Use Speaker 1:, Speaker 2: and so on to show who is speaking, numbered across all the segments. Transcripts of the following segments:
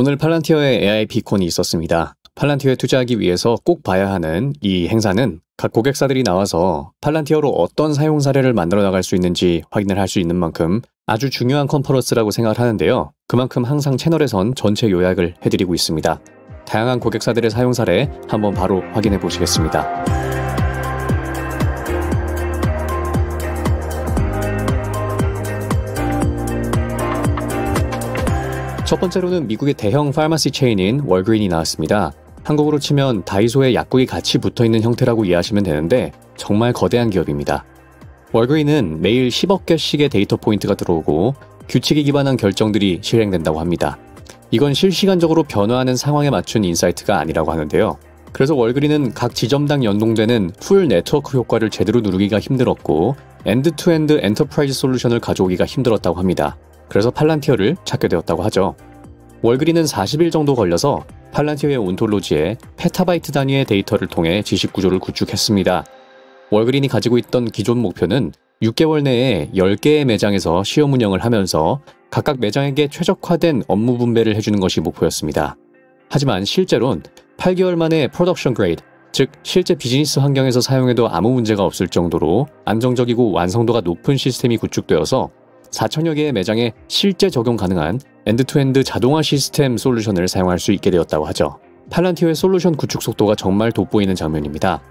Speaker 1: 오늘 팔란티어에 AI 비콘이 있었습니다. 팔란티어에 투자하기 위해서 꼭 봐야 하는 이 행사는 각 고객사들이 나와서 팔란티어로 어떤 사용 사례를 만들어 나갈 수 있는지 확인을 할 수 있는 만큼 아주 중요한 컨퍼런스라고 생각을 하는데요. 그만큼 항상 채널에선 전체 요약을 해드리고 있습니다. 다양한 고객사들의 사용 사례 한번 바로 확인해 보시겠습니다. 첫 번째로는 미국의 대형 파마시 체인인 월그린이 나왔습니다. 한국으로 치면 다이소에 약국이 같이 붙어있는 형태라고 이해하시면 되는데 정말 거대한 기업입니다. 월그린은 매일 10억 개씩의 데이터 포인트가 들어오고 규칙에 기반한 결정들이 실행된다고 합니다. 이건 실시간적으로 변화하는 상황에 맞춘 인사이트가 아니라고 하는데요. 그래서 월그린은 각 지점당 연동되는 풀 네트워크 효과를 제대로 누르기가 힘들었고 엔드투엔드 엔터프라이즈 솔루션을 가져오기가 힘들었다고 합니다. 그래서 팔란티어를 찾게 되었다고 하죠. 월그린은 40일 정도 걸려서 팔란티어의 온톨로지에 페타바이트 단위의 데이터를 통해 지식 구조를 구축했습니다. 월그린이 가지고 있던 기존 목표는 6개월 내에 10개의 매장에서 시험 운영을 하면서 각각 매장에게 최적화된 업무 분배를 해주는 것이 목표였습니다. 하지만 실제로는 8개월 만에 프로덕션 그레이드, 즉 실제 비즈니스 환경에서 사용해도 아무 문제가 없을 정도로 안정적이고 완성도가 높은 시스템이 구축되어서 4천여 개의 매장에 실제 적용 가능한 엔드투엔드 자동화 시스템 솔루션을 사용할 수 있게 되었다고 하죠. 팔란티어의 솔루션 구축 속도가 정말 돋보이는 장면입니다.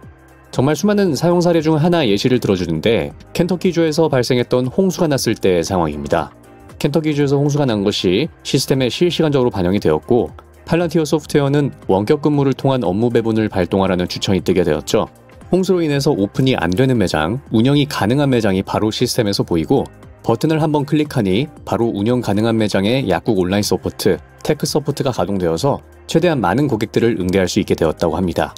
Speaker 1: 정말 수많은 사용 사례 중 하나 예시를 들어주는데 켄터키주에서 발생했던 홍수가 났을 때의 상황입니다. 켄터키주에서 홍수가 난 것이 시스템에 실시간적으로 반영이 되었고 팔란티어 소프트웨어는 원격 근무를 통한 업무 배분을 발동하라는 추천이 뜨게 되었죠. 홍수로 인해서 오픈이 안 되는 매장, 운영이 가능한 매장이 바로 시스템에서 보이고 버튼을 한번 클릭하니 바로 운영 가능한 매장의 약국 온라인 서포트, 테크 서포트가 가동되어서 최대한 많은 고객들을 응대할 수 있게 되었다고 합니다.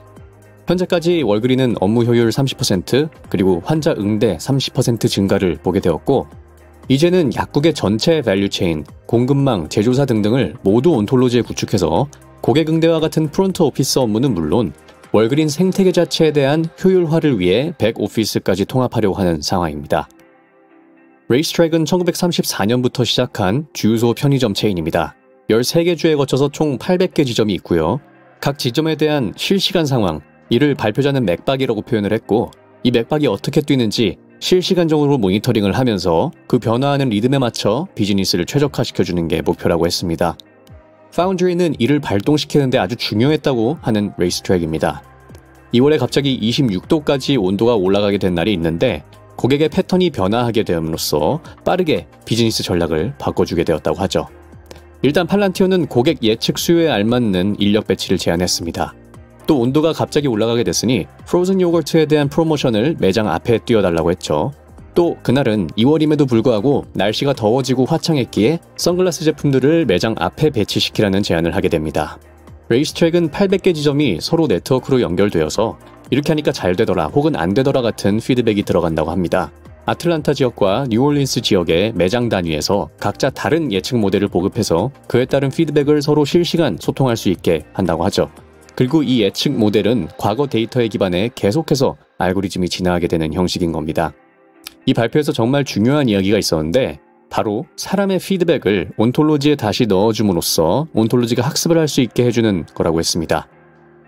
Speaker 1: 현재까지 월그린은 업무 효율 30% 그리고 환자 응대 30% 증가를 보게 되었고 이제는 약국의 전체 밸류체인, 공급망, 제조사 등등을 모두 온톨로지에 구축해서 고객 응대와 같은 프론트 오피스 업무는 물론 월그린 생태계 자체에 대한 효율화를 위해 백오피스까지 통합하려고 하는 상황입니다. 레이스트랙은 1934년부터 시작한 주유소 편의점 체인입니다. 13개 주에 거쳐서 총 800개 지점이 있고요. 각 지점에 대한 실시간 상황, 이를 발표자는 맥박이라고 표현을 했고 이 맥박이 어떻게 뛰는지 실시간적으로 모니터링을 하면서 그 변화하는 리듬에 맞춰 비즈니스를 최적화시켜주는 게 목표라고 했습니다. 파운드리는 이를 발동시키는데 아주 중요했다고 하는 레이스트랙입니다. 2월에 갑자기 26도까지 온도가 올라가게 된 날이 있는데 고객의 패턴이 변화하게 됨으로써 빠르게 비즈니스 전략을 바꿔주게 되었다고 하죠. 일단 팔란티어는 고객 예측 수요에 알맞는 인력 배치를 제안했습니다. 또 온도가 갑자기 올라가게 됐으니 프로즌 요거트에 대한 프로모션을 매장 앞에 띄워달라고 했죠. 또 그날은 2월임에도 불구하고 날씨가 더워지고 화창했기에 선글라스 제품들을 매장 앞에 배치시키라는 제안을 하게 됩니다. 레이스트랙은 800개 지점이 서로 네트워크로 연결되어서 이렇게 하니까 잘 되더라 혹은 안 되더라 같은 피드백이 들어간다고 합니다. 아틀란타 지역과 뉴올린스 지역의 매장 단위에서 각자 다른 예측 모델을 보급해서 그에 따른 피드백을 서로 실시간 소통할 수 있게 한다고 하죠. 그리고 이 예측 모델은 과거 데이터에 기반해 계속해서 알고리즘이 진화하게 되는 형식인 겁니다. 이 발표에서 정말 중요한 이야기가 있었는데 바로 사람의 피드백을 온톨로지에 다시 넣어줌으로써 온톨로지가 학습을 할 수 있게 해주는 거라고 했습니다.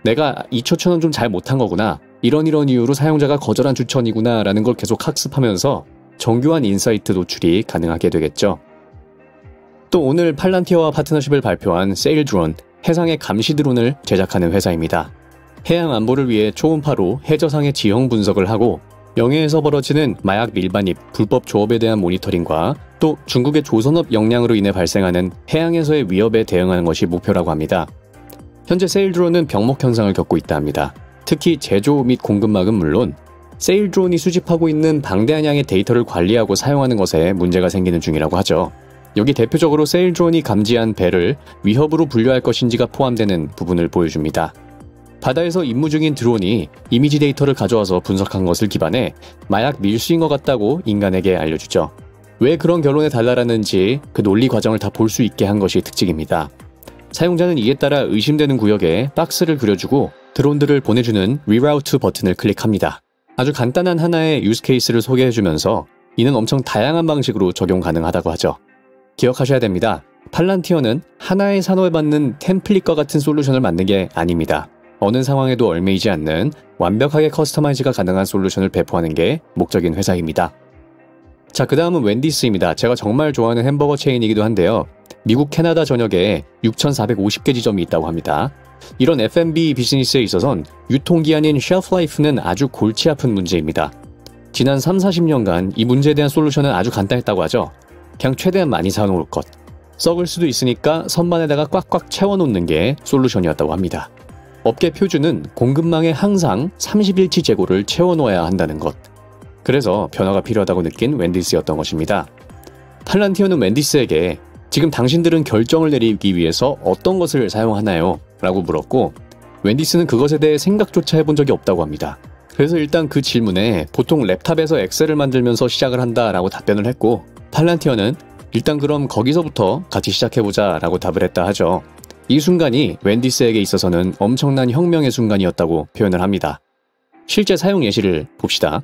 Speaker 1: 내가 이 추천은 좀 잘 못한 거구나, 이런 이유로 사용자가 거절한 추천이구나 라는 걸 계속 학습하면서 정교한 인사이트 노출이 가능하게 되겠죠. 또 오늘 팔란티어와 파트너십을 발표한 세일드론, 해상의 감시 드론을 제작하는 회사입니다. 해양 안보를 위해 초음파로 해저상의 지형 분석을 하고 영해에서 벌어지는 마약 밀반입, 불법 조업에 대한 모니터링과 또 중국의 조선업 역량으로 인해 발생하는 해양에서의 위협에 대응하는 것이 목표라고 합니다. 현재 세일드론은 병목 현상을 겪고 있다 합니다. 특히 제조 및 공급망은 물론 세일드론이 수집하고 있는 방대한 양의 데이터를 관리하고 사용하는 것에 문제가 생기는 중이라고 하죠. 여기 대표적으로 세일드론이 감지한 배를 위협으로 분류할 것인지가 포함되는 부분을 보여줍니다. 바다에서 임무 중인 드론이 이미지 데이터를 가져와서 분석한 것을 기반해 마약 밀수인 것 같다고 인간에게 알려주죠. 왜 그런 결론에 달라랐는지 그 논리 과정을 다 볼 수 있게 한 것이 특징입니다. 사용자는 이에 따라 의심되는 구역에 박스를 그려주고 드론들을 보내주는 리라우트 버튼을 클릭합니다. 아주 간단한 하나의 유스 케이스를 소개해주면서 이는 엄청 다양한 방식으로 적용 가능하다고 하죠. 기억하셔야 됩니다. 팔란티어는 하나의 산업에 맞는 템플릿과 같은 솔루션을 만든 게 아닙니다. 어느 상황에도 얽매이지 않는 완벽하게 커스터마이즈가 가능한 솔루션을 배포하는 게 목적인 회사입니다. 자, 그 다음은 웬디스입니다. 제가 정말 좋아하는 햄버거 체인이기도 한데요. 미국 캐나다 전역에 6,450개 지점이 있다고 합니다. 이런 F&B 비즈니스에 있어선 유통기한인 쉘프 라이프는 아주 골치 아픈 문제입니다. 지난 30-40년간 이 문제에 대한 솔루션은 아주 간단했다고 하죠. 그냥 최대한 많이 사놓을 것. 썩을 수도 있으니까 선반에다가 꽉꽉 채워놓는 게 솔루션이었다고 합니다. 업계 표준은 공급망에 항상 30일치 재고를 채워놓아야 한다는 것. 그래서 변화가 필요하다고 느낀 웬디스였던 것입니다. 팔란티어는 웬디스에게 지금 당신들은 결정을 내리기 위해서 어떤 것을 사용하나요? 라고 물었고 웬디스는 그것에 대해 생각조차 해본 적이 없다고 합니다. 그래서 일단 그 질문에 보통 랩탑에서 엑셀을 만들면서 시작을 한다 라고 답변을 했고 팔란티어는 일단 그럼 거기서부터 같이 시작해보자 라고 답을 했다 하죠. 이 순간이 웬디스에게 있어서는 엄청난 혁명의 순간이었다고 표현을 합니다. 실제 사용 예시를 봅시다.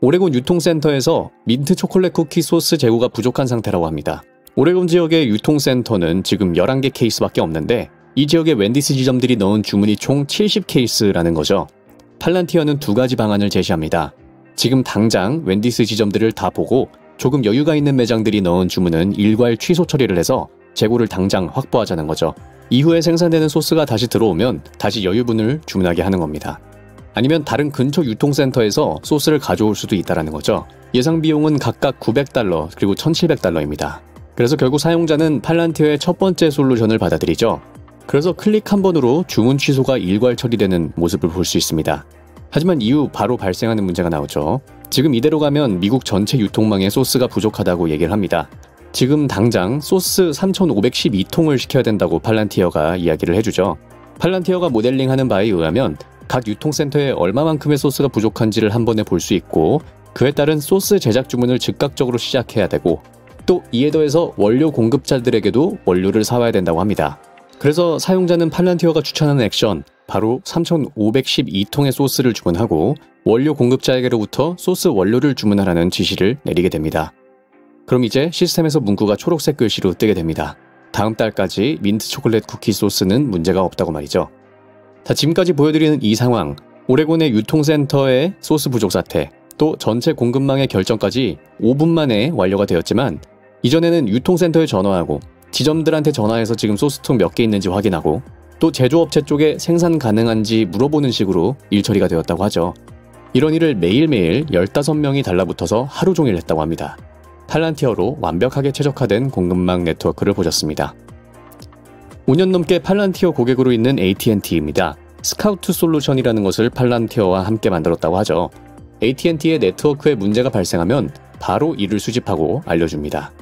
Speaker 1: 오레곤 유통센터에서 민트 초콜릿 쿠키 소스 재고가 부족한 상태라고 합니다. 오레곤 지역의 유통센터는 지금 11개 케이스밖에 없는데 이 지역의 웬디스 지점들이 넣은 주문이 총 70케이스라는 거죠. 팔란티어는 두 가지 방안을 제시합니다. 지금 당장 웬디스 지점들을 다 보고 조금 여유가 있는 매장들이 넣은 주문은 일괄 취소 처리를 해서 재고를 당장 확보하자는 거죠. 이후에 생산되는 소스가 다시 들어오면 다시 여유분을 주문하게 하는 겁니다. 아니면 다른 근처 유통센터에서 소스를 가져올 수도 있다는 거죠. 예상 비용은 각각 $900 그리고 $1,700입니다. 그래서 결국 사용자는 팔란티어의 첫 번째 솔루션을 받아들이죠. 그래서 클릭 한 번으로 주문 취소가 일괄 처리되는 모습을 볼 수 있습니다. 하지만 이후 바로 발생하는 문제가 나오죠. 지금 이대로 가면 미국 전체 유통망에 소스가 부족하다고 얘기를 합니다. 지금 당장 소스 3,512통을 시켜야 된다고 팔란티어가 이야기를 해주죠. 팔란티어가 모델링하는 바에 의하면 각 유통센터에 얼마만큼의 소스가 부족한지를 한 번에 볼 수 있고 그에 따른 소스 제작 주문을 즉각적으로 시작해야 되고 또 이에 더해서 원료 공급자들에게도 원료를 사와야 된다고 합니다. 그래서 사용자는 팔란티어가 추천하는 액션 바로 3,512통의 소스를 주문하고 원료 공급자에게로부터 소스 원료를 주문하라는 지시를 내리게 됩니다. 그럼 이제 시스템에서 문구가 초록색 글씨로 뜨게 됩니다. 다음 달까지 민트 초콜릿 쿠키 소스는 문제가 없다고 말이죠. 자, 지금까지 보여드리는 이 상황, 오레곤의 유통센터의 소스 부족 사태, 또 전체 공급망의 결정까지 5분 만에 완료가 되었지만 이전에는 유통센터에 전화하고 지점들한테 전화해서 지금 소스통 몇 개 있는지 확인하고 또 제조업체 쪽에 생산 가능한지 물어보는 식으로 일 처리가 되었다고 하죠. 이런 일을 매일매일 15명이 달라붙어서 하루 종일 했다고 합니다. 팔란티어로 완벽하게 최적화된 공급망 네트워크를 보셨습니다. 5년 넘게 팔란티어 고객으로 있는 AT&T입니다. 스카우트 솔루션이라는 것을 팔란티어와 함께 만들었다고 하죠. AT&T의 네트워크에 문제가 발생하면 바로 이를 수집하고 알려줍니다.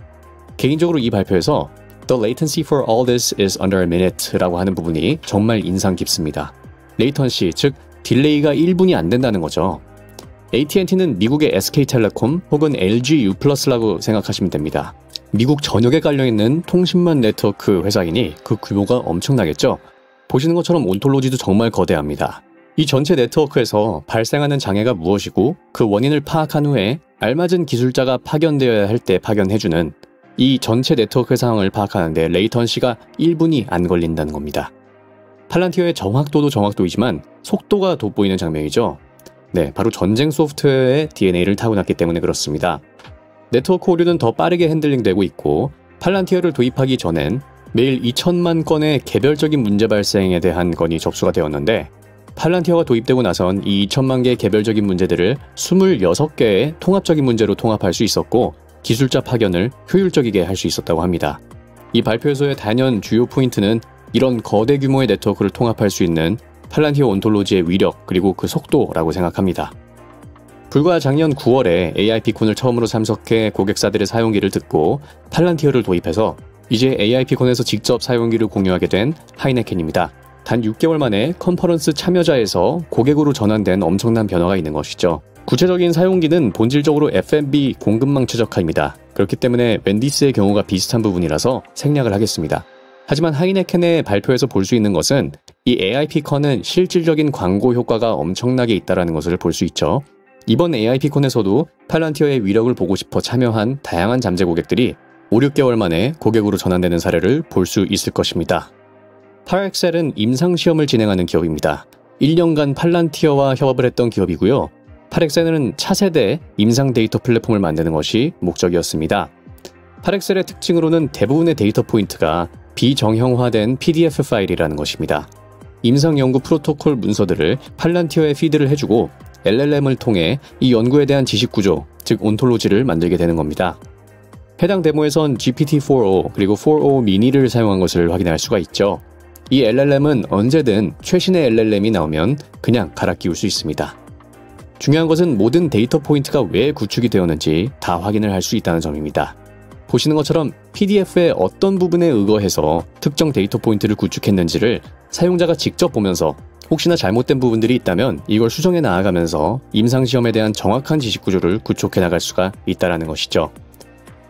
Speaker 1: 개인적으로 이 발표에서 The latency for all this is under a minute 라고 하는 부분이 정말 인상 깊습니다. 레이턴시, 즉 딜레이가 1분이 안 된다는 거죠. AT&T는 미국의 SK텔레콤 혹은 LG U+라고 생각하시면 됩니다. 미국 전역에 깔려있는 통신망 네트워크 회사이니 그 규모가 엄청나겠죠? 보시는 것처럼 온톨로지도 정말 거대합니다. 이 전체 네트워크에서 발생하는 장애가 무엇이고 그 원인을 파악한 후에 알맞은 기술자가 파견되어야 할 때 파견해주는 이 전체 네트워크의 상황을 파악하는데 레이턴시가 1분이 안 걸린다는 겁니다. 팔란티어의 정확도도 정확도이지만 속도가 돋보이는 장면이죠. 네, 바로 전쟁 소프트웨어의 DNA를 타고났기 때문에 그렇습니다. 네트워크 오류는 더 빠르게 핸들링되고 있고 팔란티어를 도입하기 전엔 매일 2천만 건의 개별적인 문제 발생에 대한 건이 접수가 되었는데 팔란티어가 도입되고 나선 이 2천만 개의 개별적인 문제들을 26개의 통합적인 문제로 통합할 수 있었고 기술자 파견을 효율적이게 할 수 있었다고 합니다. 이 발표에서의 단연 주요 포인트는 이런 거대 규모의 네트워크를 통합할 수 있는 팔란티어 온톨로지의 위력 그리고 그 속도라고 생각합니다. 불과 작년 9월에 AIP콘을 처음으로 참석해 고객사들의 사용기를 듣고 팔란티어를 도입해서 이제 AIP콘에서 직접 사용기를 공유하게 된 하이네켄입니다. 단 6개월 만에 컨퍼런스 참여자에서 고객으로 전환된 엄청난 변화가 있는 것이죠. 구체적인 사용기는 본질적으로 F&B 공급망 최적화입니다. 그렇기 때문에 웬디스의 경우가 비슷한 부분이라서 생략을 하겠습니다. 하지만 하이네켄의 발표에서 볼 수 있는 것은 이 AIP콘은 실질적인 광고 효과가 엄청나게 있다는 것을 볼 수 있죠. 이번 AIP콘에서도 팔란티어의 위력을 보고 싶어 참여한 다양한 잠재 고객들이 5, 6개월 만에 고객으로 전환되는 사례를 볼 수 있을 것입니다. 파라엑셀은 임상시험을 진행하는 기업입니다. 1년간 팔란티어와 협업을 했던 기업이고요. 파라엑셀은 차세대 임상 데이터 플랫폼을 만드는 것이 목적이었습니다. 파라엑셀의 특징으로는 대부분의 데이터 포인트가 비정형화된 PDF 파일이라는 것입니다. 임상 연구 프로토콜 문서들을 팔란티어에 피드를 해주고 LLM을 통해 이 연구에 대한 지식 구조, 즉 온톨로지를 만들게 되는 겁니다. 해당 데모에선 GPT-4o 그리고 4o 미니를 사용한 것을 확인할 수가 있죠. 이 LLM은 언제든 최신의 LLM이 나오면 그냥 갈아 끼울 수 있습니다. 중요한 것은 모든 데이터 포인트가 왜 구축이 되었는지 다 확인을 할 수 있다는 점입니다. 보시는 것처럼 PDF의 어떤 부분에 의거해서 특정 데이터 포인트를 구축했는지를 사용자가 직접 보면서 혹시나 잘못된 부분들이 있다면 이걸 수정해 나아가면서 임상시험에 대한 정확한 지식 구조를 구축해 나갈 수가 있다는 것이죠.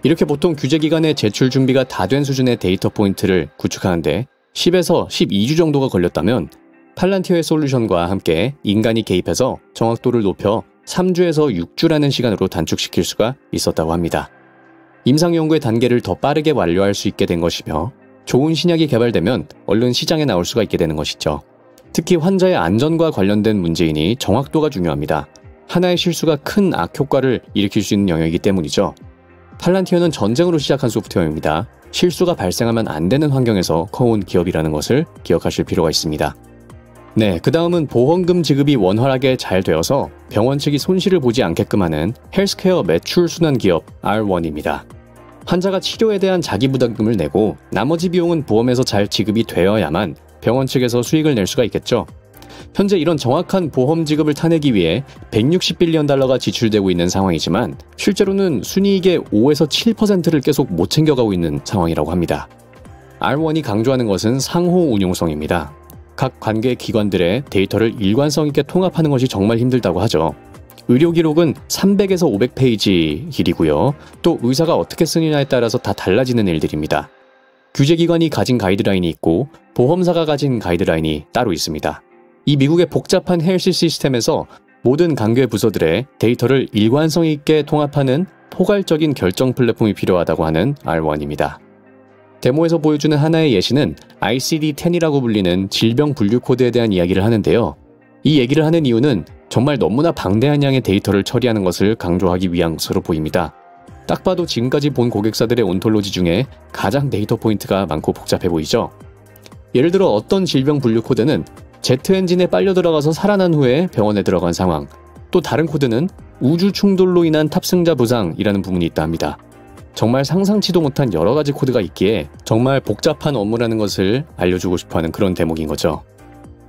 Speaker 1: 이렇게 보통 규제기간에 제출 준비가 다 된 수준의 데이터 포인트를 구축하는데 10에서 12주 정도가 걸렸다면 팔란티어의 솔루션과 함께 인간이 개입해서 정확도를 높여 3주에서 6주라는 시간으로 단축시킬 수가 있었다고 합니다. 임상연구의 단계를 더 빠르게 완료할 수 있게 된 것이며 좋은 신약이 개발되면 얼른 시장에 나올 수가 있게 되는 것이죠. 특히 환자의 안전과 관련된 문제이니 정확도가 중요합니다. 하나의 실수가 큰 악효과를 일으킬 수 있는 영역이기 때문이죠. 팔란티어는 전쟁으로 시작한 소프트웨어입니다. 실수가 발생하면 안 되는 환경에서 커온 기업이라는 것을 기억하실 필요가 있습니다. 네, 그 다음은 보험금 지급이 원활하게 잘 되어서 병원 측이 손실을 보지 않게끔 하는 헬스케어 매출 순환 기업 R1입니다. 환자가 치료에 대한 자기 부담금을 내고 나머지 비용은 보험에서 잘 지급이 되어야만 병원 측에서 수익을 낼 수가 있겠죠. 현재 이런 정확한 보험 지급을 타내기 위해 160빌리언 달러가 지출되고 있는 상황이지만 실제로는 순이익의 5에서 7%를 계속 못 챙겨가고 있는 상황이라고 합니다. R1이 강조하는 것은 상호 운용성입니다. 각 관계 기관들의 데이터를 일관성 있게 통합하는 것이 정말 힘들다고 하죠. 의료 기록은 300에서 500페이지 길이고요. 또 의사가 어떻게 쓰느냐에 따라서 다 달라지는 일들입니다. 규제기관이 가진 가이드라인이 있고 보험사가 가진 가이드라인이 따로 있습니다. 이 미국의 복잡한 헬스 시스템에서 모든 관계 부서들의 데이터를 일관성 있게 통합하는 포괄적인 결정 플랫폼이 필요하다고 하는 R1입니다. 데모에서 보여주는 하나의 예시는 ICD-10이라고 불리는 질병 분류 코드에 대한 이야기를 하는데요. 이 얘기를 하는 이유는 정말 너무나 방대한 양의 데이터를 처리하는 것을 강조하기 위한 것으로 보입니다. 딱 봐도 지금까지 본 고객사들의 온톨로지 중에 가장 데이터 포인트가 많고 복잡해 보이죠? 예를 들어 어떤 질병 분류 코드는 제트 엔진에 빨려 들어가서 살아난 후에 병원에 들어간 상황, 또 다른 코드는 우주 충돌로 인한 탑승자 부상이라는 부분이 있다 합니다. 정말 상상치도 못한 여러 가지 코드가 있기에 정말 복잡한 업무라는 것을 알려주고 싶어하는 그런 대목인 거죠.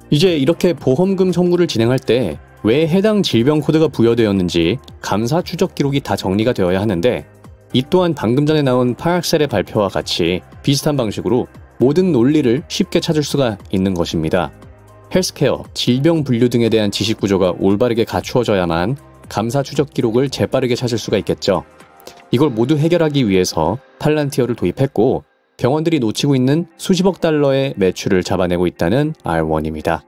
Speaker 1: 이제 이렇게 보험금 청구를 진행할 때 왜 해당 질병 코드가 부여되었는지 감사 추적 기록이 다 정리가 되어야 하는데 이 또한 방금 전에 나온 파라엑셀의 발표와 같이 비슷한 방식으로 모든 논리를 쉽게 찾을 수가 있는 것입니다. 헬스케어, 질병 분류 등에 대한 지식 구조가 올바르게 갖추어져야만 감사 추적 기록을 재빠르게 찾을 수가 있겠죠. 이걸 모두 해결하기 위해서 팔란티어를 도입했고 병원들이 놓치고 있는 수십억 달러의 매출을 잡아내고 있다는 R1입니다.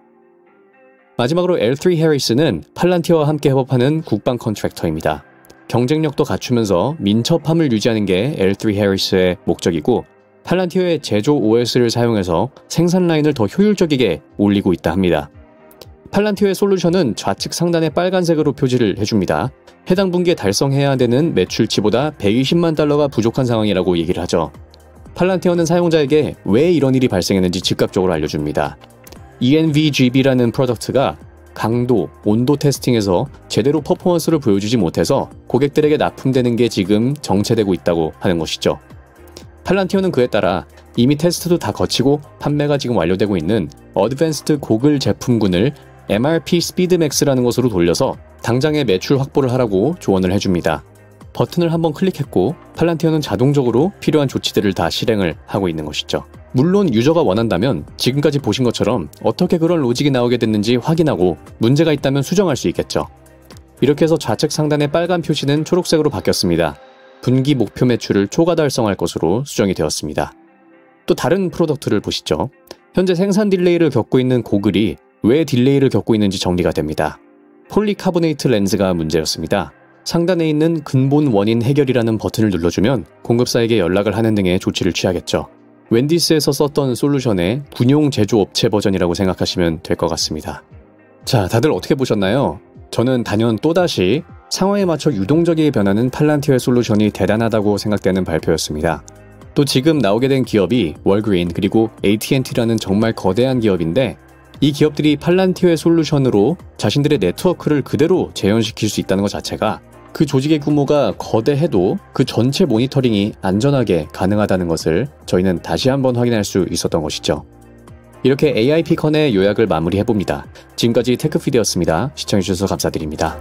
Speaker 1: 마지막으로 L3 해리스는 팔란티어와 함께 협업하는 국방 컨트랙터입니다. 경쟁력도 갖추면서 민첩함을 유지하는 게 L3 해리스의 목적이고 팔란티어의 제조 OS를 사용해서 생산 라인을 더 효율적이게 올리고 있다 합니다. 팔란티어의 솔루션은 좌측 상단에 빨간색으로 표지를 해줍니다. 해당 분기에 달성해야 되는 매출치보다 120만 달러가 부족한 상황이라고 얘기를 하죠. 팔란티어는 사용자에게 왜 이런 일이 발생했는지 즉각적으로 알려줍니다. ENVGB라는 프로덕트가 강도, 온도 테스팅에서 제대로 퍼포먼스를 보여주지 못해서 고객들에게 납품되는 게 지금 정체되고 있다고 하는 것이죠. 팔란티어는 그에 따라 이미 테스트도 다 거치고 판매가 지금 완료되고 있는 어드밴스드 고글 제품군을 MRP 스피드맥스라는 것으로 돌려서 당장의 매출 확보를 하라고 조언을 해줍니다. 버튼을 한번 클릭했고 팔란티어는 자동적으로 필요한 조치들을 다 실행을 하고 있는 것이죠. 물론 유저가 원한다면 지금까지 보신 것처럼 어떻게 그런 로직이 나오게 됐는지 확인하고 문제가 있다면 수정할 수 있겠죠. 이렇게 해서 좌측 상단의 빨간 표시는 초록색으로 바뀌었습니다. 분기 목표 매출을 초과 달성할 것으로 수정이 되었습니다. 또 다른 프로덕트를 보시죠. 현재 생산 딜레이를 겪고 있는 고글이 왜 딜레이를 겪고 있는지 정리가 됩니다. 폴리카보네이트 렌즈가 문제였습니다. 상단에 있는 근본 원인 해결이라는 버튼을 눌러주면 공급사에게 연락을 하는 등의 조치를 취하겠죠. 웬디스에서 썼던 솔루션의 군용 제조업체 버전이라고 생각하시면 될 것 같습니다. 자, 다들 어떻게 보셨나요? 저는 단연 또다시 상황에 맞춰 유동적이게 변하는 팔란티어의 솔루션이 대단하다고 생각되는 발표였습니다. 또 지금 나오게 된 기업이 월그린 그리고 AT&T라는 정말 거대한 기업인데 이 기업들이 팔란티어의 솔루션으로 자신들의 네트워크를 그대로 재현시킬 수 있다는 것 자체가 그 조직의 규모가 거대해도 그 전체 모니터링이 안전하게 가능하다는 것을 저희는 다시 한번 확인할 수 있었던 것이죠. 이렇게 AIPcon의 요약을 마무리해봅니다. 지금까지 테크피디였습니다. 시청해주셔서 감사드립니다.